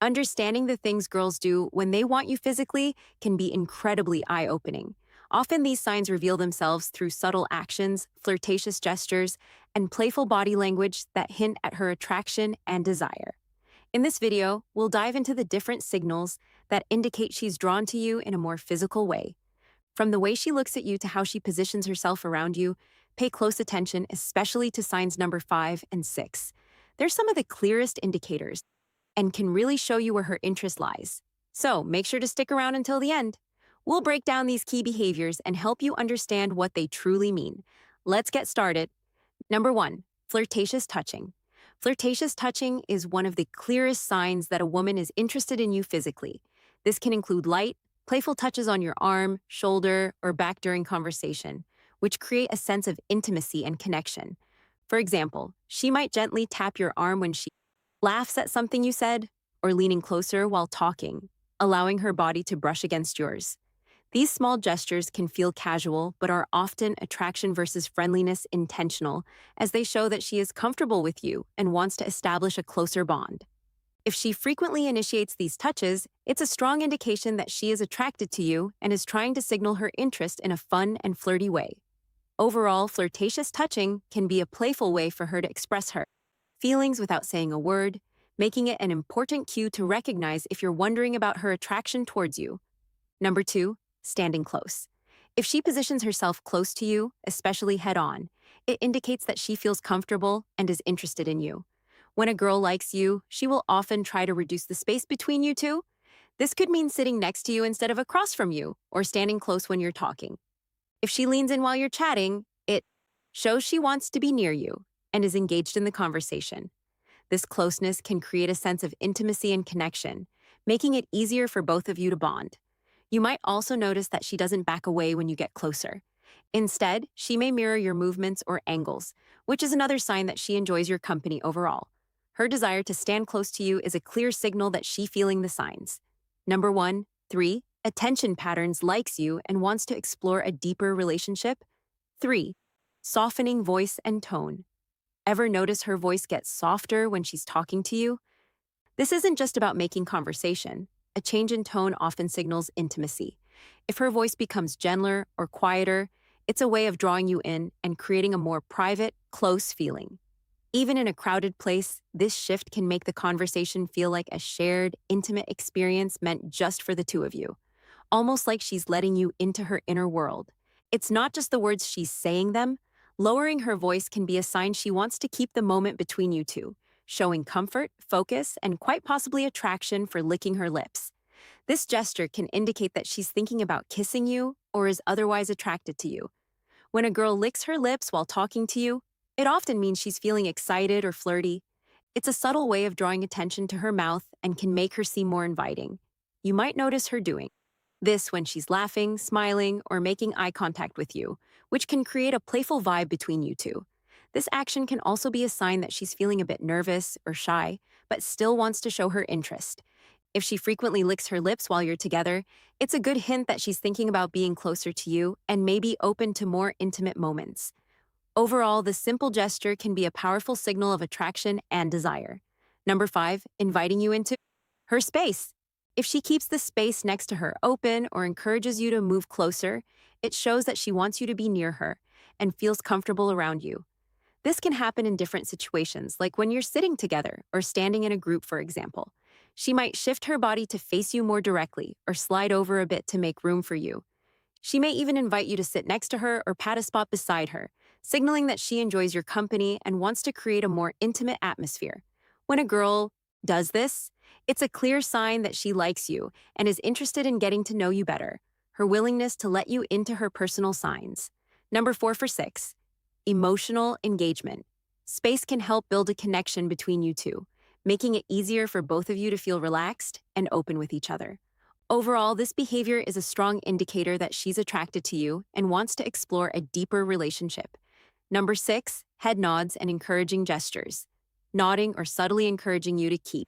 Understanding the things girls do when they want you physically can be incredibly eye-opening. Often these signs reveal themselves through subtle actions, flirtatious gestures, and playful body language that hint at her attraction and desire. In this video, we'll dive into the different signals that indicate she's drawn to you in a more physical way. From the way she looks at you to how she positions herself around you, pay close attention, especially to signs number 5 and 6. They're some of the clearest indicators and can really show you where her interest lies. So make sure to stick around until the end. We'll break down these key behaviors and help you understand what they truly mean. Let's get started. Number 1, flirtatious touching. Flirtatious touching is one of the clearest signs that a woman is interested in you physically. This can include light, playful touches on your arm, shoulder, or back during conversation, which create a sense of intimacy and connection. For example, she might gently tap your arm when she laughs at something you said, or leaning closer while talking, allowing her body to brush against yours. These small gestures can feel casual, but are often attraction versus friendliness intentional, as they show that she is comfortable with you and wants to establish a closer bond. If she frequently initiates these touches, it's a strong indication that she is attracted to you and is trying to signal her interest in a fun and flirty way. Overall, flirtatious touching can be a playful way for her to express her feelings without saying a word, making it an important cue to recognize if you're wondering about her attraction towards you. Number 2, standing close. If she positions herself close to you, especially head-on, it indicates that she feels comfortable and is interested in you. When a girl likes you, she will often try to reduce the space between you two. This could mean sitting next to you instead of across from you, or standing close when you're talking. If she leans in while you're chatting, it shows she wants to be near you and is engaged in the conversation. This closeness can create a sense of intimacy and connection, making it easier for both of you to bond. You might also notice that she doesn't back away when you get closer. Instead, she may mirror your movements or angles, which is another sign that she enjoys your company overall. Her desire to stand close to you is a clear signal that she's feeling the signs. Number 1, 3, attention patterns, likes you and wants to explore a deeper relationship. 3, softening voice and tone. Ever notice her voice gets softer when she's talking to you? This isn't just about making conversation. A change in tone often signals intimacy. If her voice becomes gentler or quieter, it's a way of drawing you in and creating a more private, close feeling. Even in a crowded place, this shift can make the conversation feel like a shared, intimate experience meant just for the two of you, almost like she's letting you into her inner world. It's not just the words she's saying them. Lowering her voice can be a sign she wants to keep the moment between you two, showing comfort, focus, and quite possibly attraction for licking her lips. This gesture can indicate that she's thinking about kissing you or is otherwise attracted to you. When a girl licks her lips while talking to you, it often means she's feeling excited or flirty. It's a subtle way of drawing attention to her mouth and can make her seem more inviting. You might notice her doing this when she's laughing, smiling, or making eye contact with you, which can create a playful vibe between you two. This action can also be a sign that she's feeling a bit nervous or shy, but still wants to show her interest. If she frequently licks her lips while you're together, it's a good hint that she's thinking about being closer to you and maybe open to more intimate moments. Overall, this simple gesture can be a powerful signal of attraction and desire. Number 5, inviting you into her space. If she keeps the space next to her open or encourages you to move closer, it shows that she wants you to be near her and feels comfortable around you. This can happen in different situations, like when you're sitting together or standing in a group, for example. She might shift her body to face you more directly or slide over a bit to make room for you. She may even invite you to sit next to her or pat a spot beside her, signaling that she enjoys your company and wants to create a more intimate atmosphere. When a girl does this, it's a clear sign that she likes you and is interested in getting to know you better. Her willingness to let you into her personal signs. Number 4 for 6, emotional engagement. Space can help build a connection between you two, making it easier for both of you to feel relaxed and open with each other. Overall, this behavior is a strong indicator that she's attracted to you and wants to explore a deeper relationship. Number 6, head nods and encouraging gestures. Nodding or subtly encouraging you to keep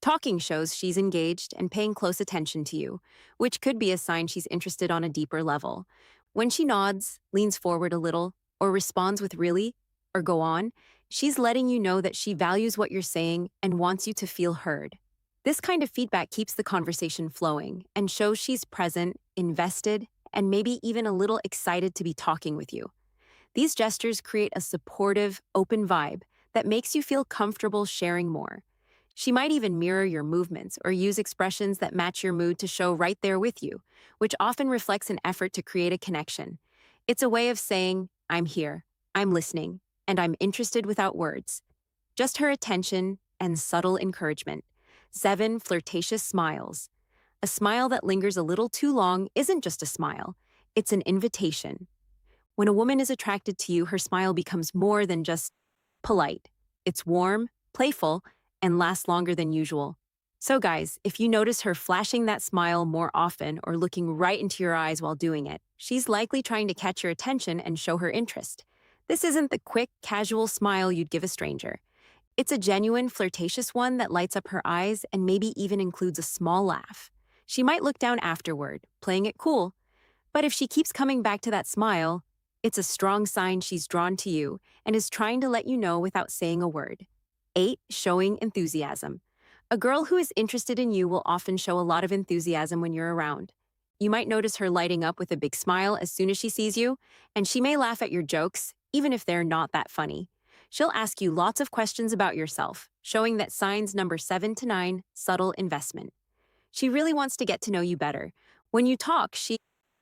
talking shows she's engaged and paying close attention to you, which could be a sign she's interested on a deeper level. When she nods, leans forward a little, or responds with really or go on, she's letting you know that she values what you're saying and wants you to feel heard. This kind of feedback keeps the conversation flowing and shows she's present, invested, and maybe even a little excited to be talking with you. These gestures create a supportive, open vibe that makes you feel comfortable sharing more. She might even mirror your movements or use expressions that match your mood to show right there with you, which often reflects an effort to create a connection. It's a way of saying, I'm here, I'm listening, and I'm interested without words. Just her attention and subtle encouragement. 7. Flirtatious smiles. A smile that lingers a little too long isn't just a smile, it's an invitation. When a woman is attracted to you, her smile becomes more than just polite. It's warm, playful, and lasts longer than usual. So, guys, if you notice her flashing that smile more often or looking right into your eyes while doing it, she's likely trying to catch your attention and show her interest. This isn't the quick, casual smile you'd give a stranger. It's a genuine, flirtatious one that lights up her eyes and maybe even includes a small laugh. She might look down afterward, playing it cool, but if she keeps coming back to that smile, it's a strong sign she's drawn to you and is trying to let you know without saying a word. 8. Showing enthusiasm. A girl who is interested in you will often show a lot of enthusiasm when you're around. You might notice her lighting up with a big smile as soon as she sees you, and she may laugh at your jokes, even if they're not that funny. She'll ask you lots of questions about yourself, showing that signs number 7 to 9, subtle investment. She really wants to get to know you better. When you talk, she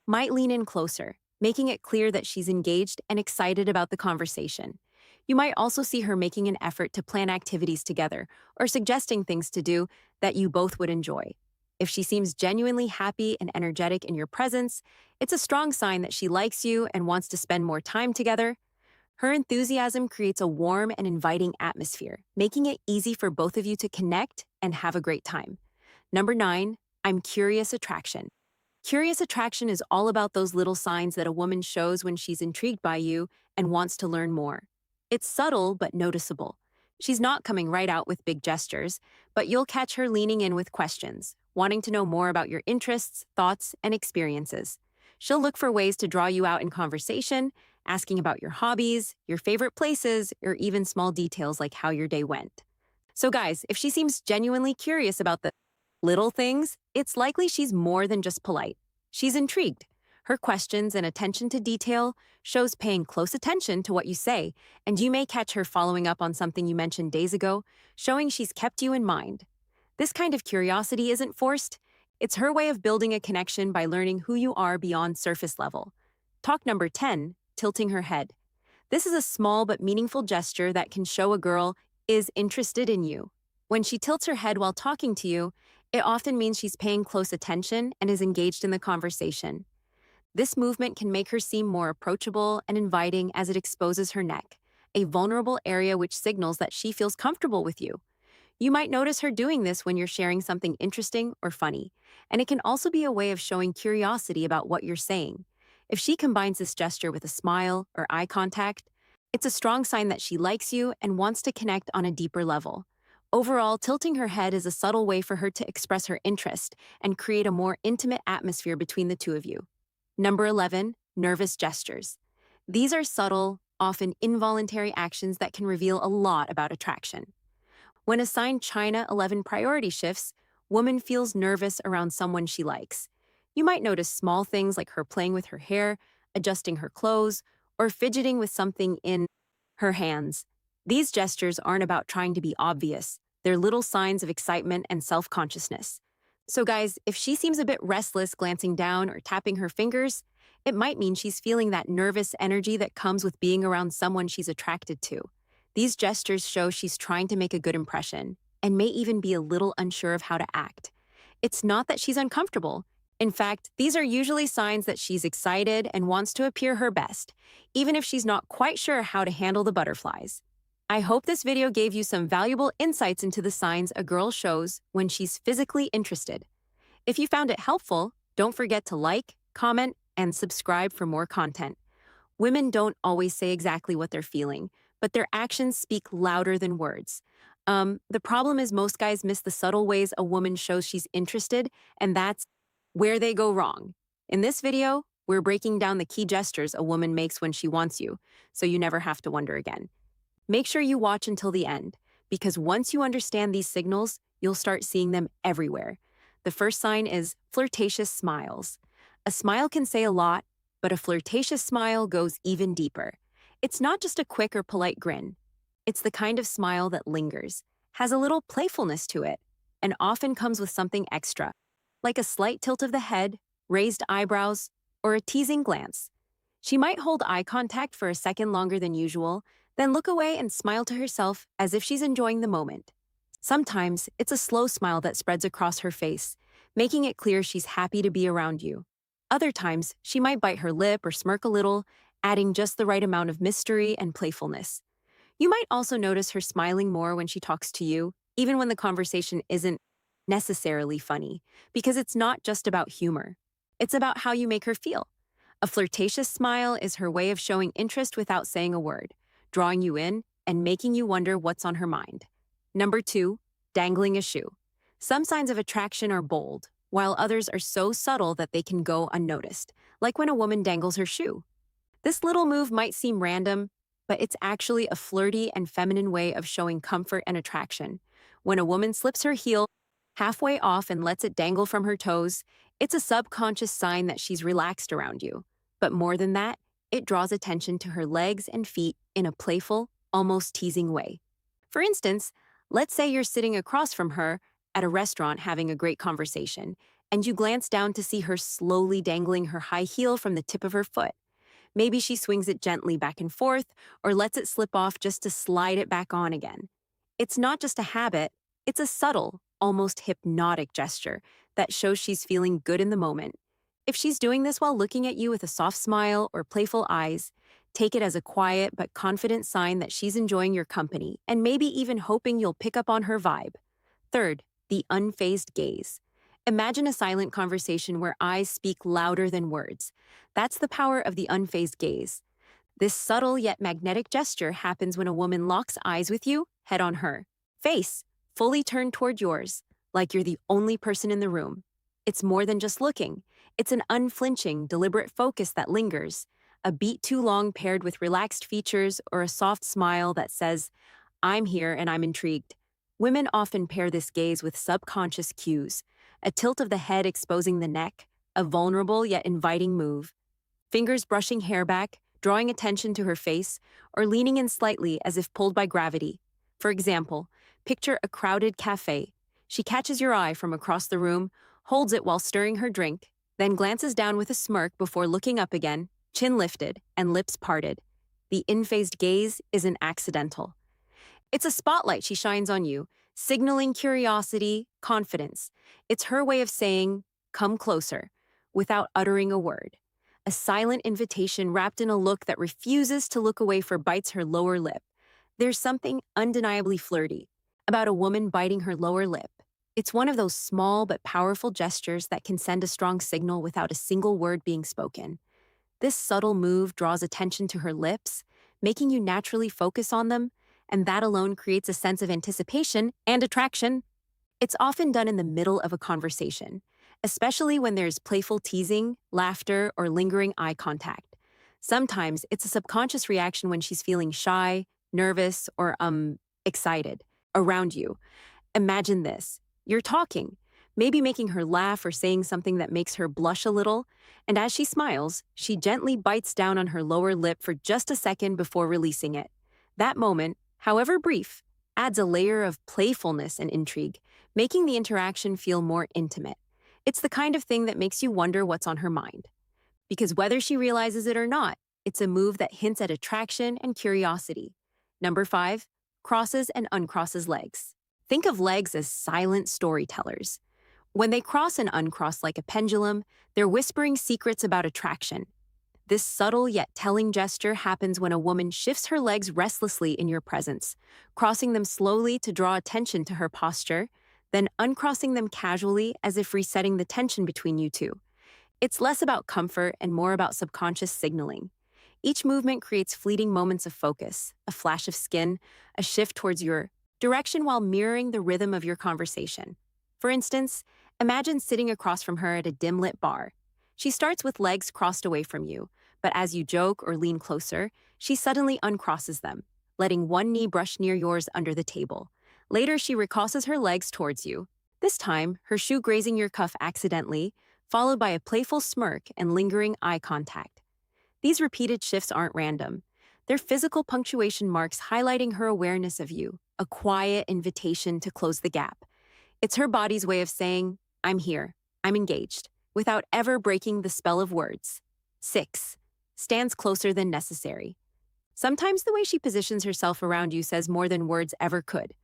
might lean in closer, making it clear that she's engaged and excited about the conversation. You might also see her making an effort to plan activities together or suggesting things to do that you both would enjoy. If she seems genuinely happy and energetic in your presence, it's a strong sign that she likes you and wants to spend more time together. Her enthusiasm creates a warm and inviting atmosphere, making it easy for both of you to connect and have a great time. Number 9, I'm curious attraction. Curious attraction is all about those little signs that a woman shows when she's intrigued by you and wants to learn more. It's subtle but noticeable. She's not coming right out with big gestures, but you'll catch her leaning in with questions, wanting to know more about your interests, thoughts, and experiences. She'll look for ways to draw you out in conversation, asking about your hobbies, your favorite places, or even small details like how your day went. So guys, if she seems genuinely curious about the little things, it's likely she's more than just polite. She's intrigued. Her questions and attention to detail shows paying close attention to what you say, and you may catch her following up on something you mentioned days ago, showing she's kept you in mind. This kind of curiosity isn't forced. It's her way of building a connection by learning who you are beyond surface level. Talk number 10, tilting her head. This is a small but meaningful gesture that can show a girl is interested in you. When she tilts her head while talking to you, it often means she's paying close attention and is engaged in the conversation. This movement can make her seem more approachable and inviting as it exposes her neck, a vulnerable area which signals that she feels comfortable with you. You might notice her doing this when you're sharing something interesting or funny, and it can also be a way of showing curiosity about what you're saying. If she combines this gesture with a smile or eye contact, it's a strong sign that she likes you and wants to connect on a deeper level. Overall, tilting her head is a subtle way for her to express her interest and create a more intimate atmosphere between the two of you. Number 11, nervous gestures. These are subtle, often involuntary actions that can reveal a lot about attraction. When assigned China 11 priority shifts, woman feels nervous around someone she likes. You might notice small things like her playing with her hair, adjusting her clothes, or fidgeting with something in her hands. These gestures aren't about trying to be obvious. They're little signs of excitement and self-consciousness. So guys, if she seems a bit restless glancing down or tapping her fingers, it might mean she's feeling that nervous energy that comes with being around someone she's attracted to. These gestures show she's trying to make a good impression and may even be a little unsure of how to act. It's not that she's uncomfortable. In fact, these are usually signs that she's excited and wants to appear her best, even if she's not quite sure how to handle the butterflies. I hope this video gave you some valuable insights into the signs a girl shows when she's physically interested. If you found it helpful, don't forget to like, comment, and subscribe for more content. Women don't always say exactly what they're feeling, but their actions speak louder than words. The problem is most guys miss the subtle ways a woman shows she's interested, and that's where they go wrong. In this video, we're breaking down the key gestures a woman makes when she wants you, so you never have to wonder again. Make sure you watch until the end, because once you understand these signals, you'll start seeing them everywhere. The first sign is flirtatious smiles. A smile can say a lot, but a flirtatious smile goes even deeper. It's not just a quick or polite grin. It's the kind of smile that lingers, has a little playfulness to it, and often comes with something extra, like a slight tilt of the head, raised eyebrows, or a teasing glance. She might hold eye contact for a second longer than usual, then look away and smile to herself as if she's enjoying the moment. Sometimes it's a slow smile that spreads across her face, making it clear she's happy to be around you. Other times, she might bite her lip or smirk a little, adding just the right amount of mystery and playfulness. You might also notice her smiling more when she talks to you, even when the conversation isn't necessarily funny, because it's not just about humor. It's about how you make her feel. A flirtatious smile is her way of showing interest without saying a word, drawing you in and making you wonder what's on her mind. Number 2, dangling a shoe. Some signs of attraction are bold, while others are so subtle that they can go unnoticed, like when a woman dangles her shoe. This little move might seem random, but it's actually a flirty and feminine way of showing comfort and attraction. When a woman slips her heel halfway off and lets it dangle from her toes, it's a subconscious sign that she's relaxed around you. But more than that, it draws attention to her legs and feet in a playful, almost teasing way. For instance, let's say you're sitting across from her at a restaurant having a great conversation, and you glance down to see her slowly dangling her high heel from the tip of her foot. Maybe she swings it gently back and forth or lets it slip off just to slide it back on again. It's not just a habit, it's a subtle, almost hypnotic gesture that shows she's feeling good in the moment. If she's doing this while looking at you with a soft smile or playful eyes, take it as a quiet but confident sign that she's enjoying your company and maybe even hoping you'll pick up on her vibe. Third, the unfazed gaze. Imagine a silent conversation where eyes speak louder than words. That's the power of the unfazed gaze. This subtle yet magnetic gesture happens when a woman locks eyes with you, head on her face, fully turned toward yours, like you're the only person in the room. It's more than just looking. It's an unflinching, deliberate focus that lingers, a beat too long paired with relaxed features or a soft smile that says, "I'm here and I'm intrigued." Women often pair this gaze with subconscious cues, a tilt of the head exposing the neck, a vulnerable yet inviting move, fingers brushing hair back, drawing attention to her face, or leaning in slightly as if pulled by gravity. For example, picture a crowded cafe. She catches your eye from across the room, holds it while stirring her drink, then glances down with a smirk before looking up again, chin lifted and lips parted. The unfazed gaze isn't accidental. It's a spotlight she shines on you, signaling curiosity, confidence. It's her way of saying, "Come closer," without uttering a word. A silent invitation wrapped in a look that refuses to look away for bites her lower lip. There's something undeniably flirty about a woman biting her lower lip. It's one of those small but powerful gestures that can send a strong signal without a single word being spoken. This subtle move draws attention to her lips, making you naturally focus on them, and that alone creates a sense of anticipation and attraction. It's often done in the middle of a conversation, especially when there's playful teasing, laughter, or lingering eye contact. Sometimes it's a subconscious reaction when she's feeling shy, nervous, or excited around you. Imagine this. You're talking, maybe making her laugh or saying something that makes her blush a little, and as she smiles, she gently bites down on her lower lip for just a second before releasing it. That moment, however brief, adds a layer of playfulness and intrigue, making the interaction feel more intimate. It's the kind of thing that makes you wonder what's on her mind. Because whether she realizes it or not, it's a move that hints at attraction and curiosity. Number 5, crosses and uncrosses legs. Think of legs as silent storytellers. When they cross and uncross like a pendulum, they're whispering secrets about attraction. This subtle yet telling gesture happens when a woman shifts her legs restlessly in your presence, crossing them slowly to draw attention to her posture, then uncrossing them casually as if resetting the tension between you two. It's less about comfort and more about subconscious signaling. Each movement creates fleeting moments of focus, a flash of skin, a shift towards your direction while mirroring the rhythm of your conversation. For instance, imagine sitting across from her at a dim-lit bar. She starts with legs crossed away from you, but as you joke or lean closer, she suddenly uncrosses them, letting one knee brush near yours under the table. Later, she recrosses her legs towards you, this time her shoe grazing your cuff accidentally, followed by a playful smirk and lingering eye contact. These repeated shifts aren't random. They're physical punctuation marks highlighting her awareness of you, a quiet invitation to close the gap. It's her body's way of saying, I'm here, I'm engaged, without ever breaking the spell of words. 6. Stands closer than necessary. Sometimes the way she positions herself around you says more than words ever could.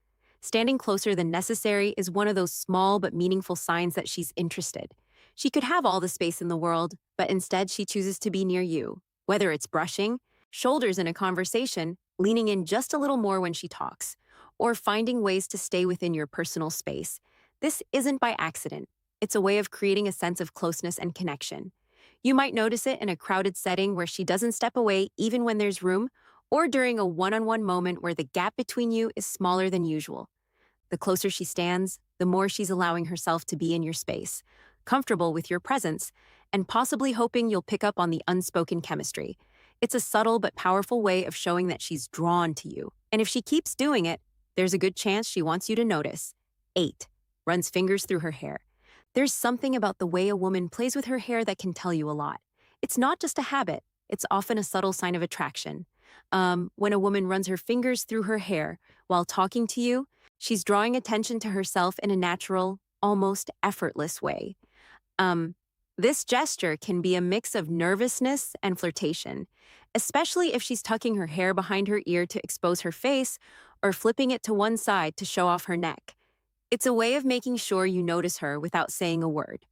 Standing closer than necessary is one of those small but meaningful signs that she's interested. She could have all the space in the world, but instead she chooses to be near you. Whether it's brushing, shoulders in a conversation, leaning in just a little more when she talks, or finding ways to stay within your personal space. This isn't by accident. It's a way of creating a sense of closeness and connection. You might notice it in a crowded setting where she doesn't step away even when there's room, or during a one-on-one moment where the gap between you is smaller than usual. The closer she stands, the more she's allowing herself to be in your space, comfortable with your presence, and possibly hoping you'll pick up on the unspoken chemistry. It's a subtle but powerful way of showing that she's drawn to you. And if she keeps doing it, there's a good chance she wants you to notice. 8. Runs fingers through her hair. There's something about the way a woman plays with her hair that can tell you a lot. It's not just a habit, it's often a subtle sign of attraction. When a woman runs her fingers through her hair while talking to you, she's drawing attention to herself in a natural, almost effortless way. This gesture can be a mix of nervousness and flirtation, especially if she's tucking her hair behind her ear to expose her face or flipping it to one side to show off her neck. It's a way of making sure you notice her without saying a word.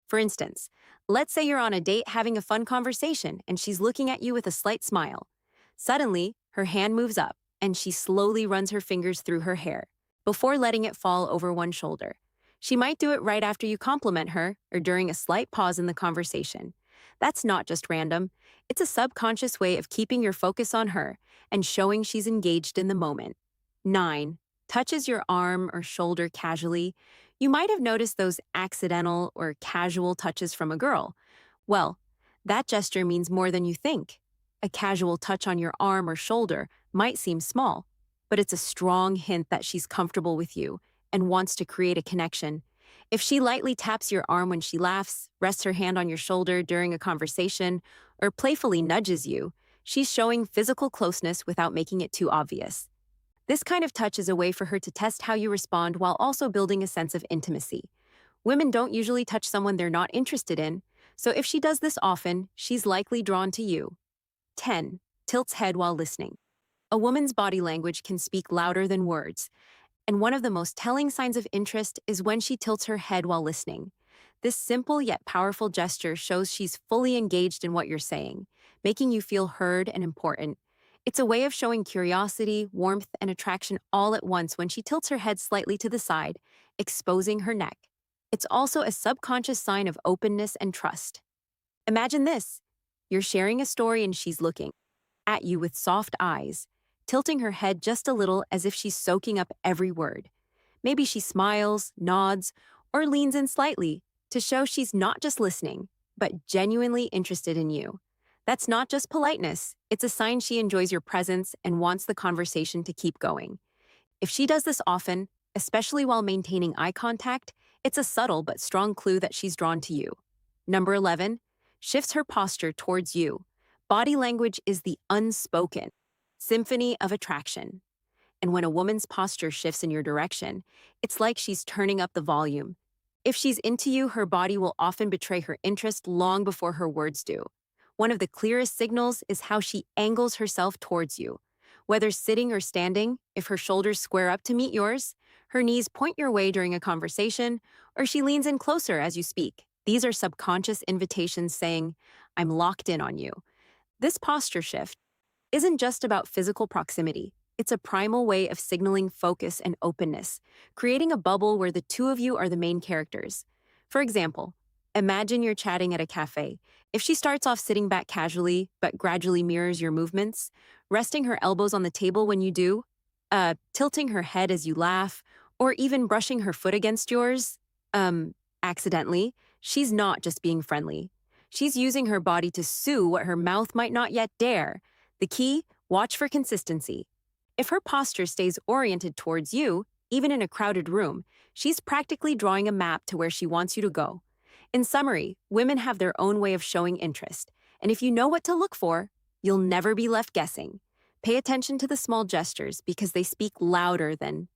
For instance, let's say you're on a date having a fun conversation and she's looking at you with a slight smile. Suddenly, her hand moves up and she slowly runs her fingers through her hair before letting it fall over one shoulder. She might do it right after you compliment her or during a slight pause in the conversation. That's not just random. It's a subconscious way of keeping your focus on her and showing she's engaged in the moment. 9. Touches your arm or shoulder casually. You might have noticed those accidental or casual touches from a girl. Well, that gesture means more than you think. A casual touch on your arm or shoulder might seem small, but it's a strong hint that she's comfortable with you and wants to create a connection. If she lightly taps your arm when she laughs, rests her hand on your shoulder during a conversation, or playfully nudges you, she's showing physical closeness without making it too obvious. This kind of touch is a way for her to test how you respond while also building a sense of intimacy. Women don't usually touch someone they're not interested in, so if she does this often, she's likely drawn to you. 10. Tilts head while listening. A woman's body language can speak louder than words, and one of the most telling signs of interest is when she tilts her head while listening. This simple yet powerful gesture shows she's fully engaged in what you're saying, making you feel heard and important. It's a way of showing curiosity, warmth, and attraction all at once when she tilts her head slightly to the side, exposing her neck. It's also a subconscious sign of openness and trust. Imagine this. You're sharing a story and she's looking at you with soft eyes, tilting her head just a little as if she's soaking up every word. Maybe she smiles, nods, or leans in slightly to show she's not just listening, but genuinely interested in you. That's not just politeness, it's a sign she enjoys your presence and wants the conversation to keep going. If she does this often, especially while maintaining eye contact, it's a subtle but strong clue that she's drawn to you. Number 11, shifts her posture towards you. Body language is the unspoken symphony of attraction. And when a woman's posture shifts in your direction, it's like she's turning up the volume. If she's into you, her body will often betray her interest long before her words do. One of the clearest signals is how she angles herself towards you. Whether sitting or standing, if her shoulders square up to meet yours, her knees point your way during a conversation, or she leans in closer as you speak. These are subconscious invitations saying, I'm locked in on you. This posture shift isn't just about physical proximity. It's a primal way of signaling focus and openness, creating a bubble where the two of you are the main characters. For example, imagine you're chatting at a cafe. If she starts off sitting back casually, but gradually mirrors your movements, resting her elbows on the table when you do, tilting her head as you laugh, or even brushing her foot against yours, accidentally, she's not just being friendly. She's using her body to sue what her mouth might not yet dare. The key, watch for consistency. If her posture stays oriented towards you, Even in a crowded room, she's practically drawing a map to where she wants you to go. In summary, women have their own way of showing interest, and if you know what to look for, you'll never be left guessing. Pay attention to the small gestures because they speak louder than